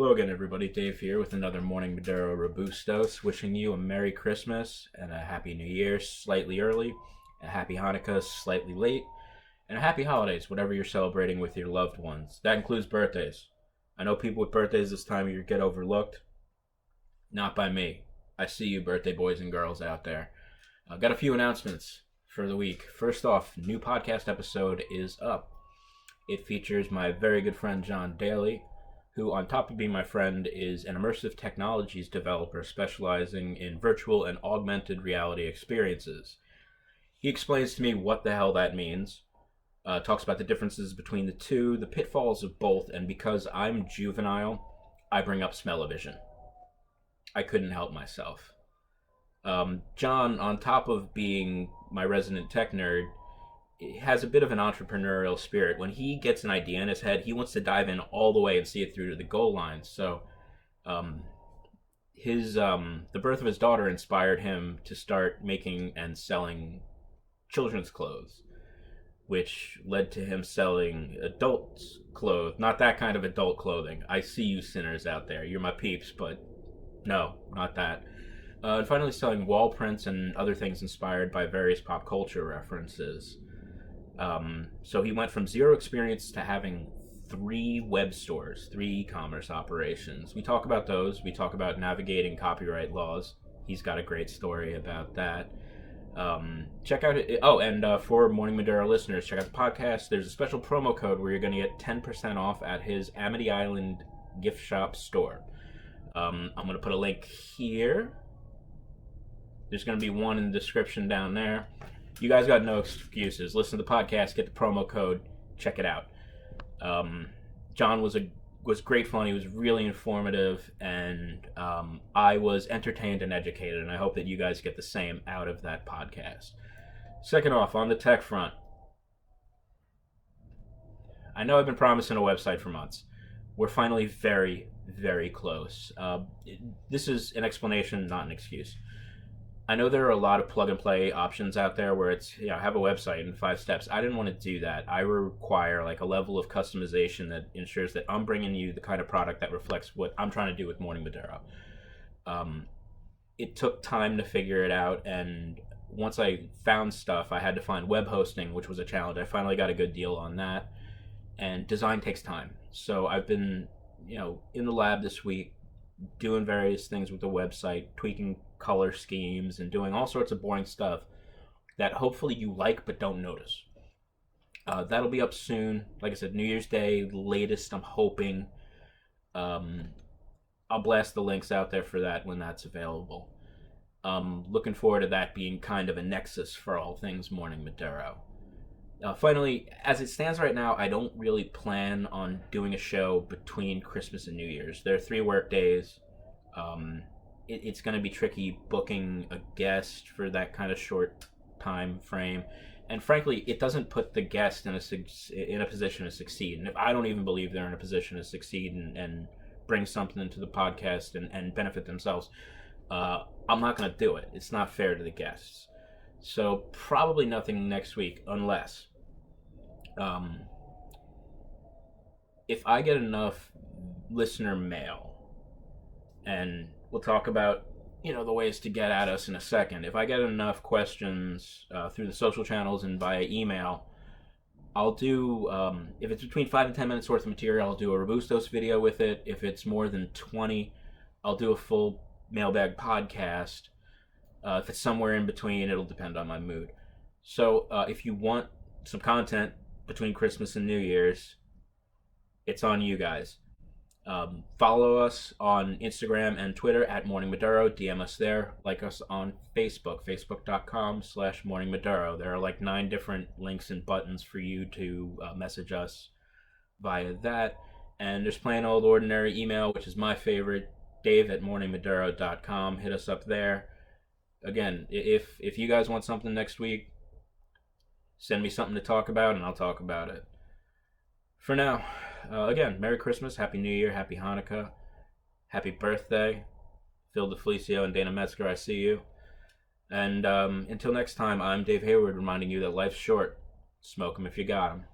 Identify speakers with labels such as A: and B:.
A: Hello again, everybody. Dave here with another Morning Maduro Robustos, wishing you a Merry Christmas and a Happy New Year slightly early, a Happy Hanukkah slightly late, and a Happy Holidays, whatever you're celebrating with your loved ones. That includes birthdays. I know people with birthdays this time of year get overlooked. Not by me. I see you, birthday boys and girls out there. I've got a few announcements for the week. First off, new podcast episode is up. It features my very good friend John Daly, who, on top of being my friend, is an immersive technologies developer specializing in virtual and augmented reality experiences. He explains to me what the hell that means, talks about the differences between the two, the pitfalls of both, and because I'm juvenile, I bring up smell-o-vision. I couldn't help myself. John, on top of being my resident tech nerd, has a bit of an entrepreneurial spirit. When he gets an idea in his head, he wants to dive in all the way and see it through to the goal line. So the birth of his daughter inspired him to start making and selling children's clothes, which led to him selling adults' clothes. Not that kind of adult clothing. I see you sinners out there. You're my peeps, but no, not that. And finally selling wall prints and other things inspired by various pop culture references. So he went from zero experience to having 3 web stores, 3 e-commerce operations. We talk about those. We talk about navigating copyright laws. He's got a great story about that. Check out it. Oh, and for Morning Maduro listeners, check out the podcast. There's a special promo code where you're going to get 10% off at his Amity Island gift shop store. I'm going to put a link here. There's going to be one in the description down there. You guys got no excuses. Listen to the podcast, get the promo code, check it out. John was great fun. He was really informative, and I was entertained and educated, and I hope that you guys get the same out of that podcast. Second off, on the tech front, I know I've been promising a website for months. We're finally very, very close. This is an explanation, not an excuse. I know there are a lot of plug-and-play options out there where it's, have a website in 5 steps. I didn't want to do that. I require like a level of customization that ensures that I'm bringing you the kind of product that reflects what I'm trying to do with Morning Maduro. It took time to figure it out, and once I found stuff, I had to find web hosting, which was a challenge. I finally got a good deal on that, and design takes time. So I've been, in the lab this week, doing various things with the website, tweaking color schemes and doing all sorts of boring stuff that hopefully you like but don't notice. That'll be up soon. Like I said, New Year's Day latest, I'm hoping. I'll blast the links out there for that when that's available. Looking forward to that being kind of a nexus for all things Morning Maduro. Finally, as it stands right now, I don't really plan on doing a show between Christmas and New Year's. There are 3 work days. It's going to be tricky booking a guest for that kind of short time frame. And frankly, it doesn't put the guest in a position to succeed. And if I don't even believe they're in a position to succeed and bring something into the podcast and benefit themselves, I'm not going to do it. It's not fair to the guests. So probably nothing next week unless if I get enough listener mail, and we'll talk about the ways to get at us in a second. If I get enough questions through the social channels and via email, I'll do, if it's between 5 and 10 minutes worth of material, I'll do a Robustos video with it. If it's more than 20, I'll do a full mailbag podcast. If it's somewhere in between, it'll depend on my mood. So if you want some content between Christmas and New Year's, it's on you guys. Follow us on Instagram and Twitter at Morning Maduro. DM us there. Like us on Facebook, facebook.com/Morning Maduro. There are like 9 different links and buttons for you to message us via that. And there's plain old ordinary email, which is my favorite, dave@morningmaduro.com. Hit us up there. Again, if you guys want something next week, send me something to talk about and I'll talk about it. For now, again, Merry Christmas, Happy New Year, Happy Hanukkah, Happy Birthday. Phil DeFelicio and Dana Metzger, I see you. And until next time, I'm Dave Hayward reminding you that life's short. Smoke 'em if you got 'em.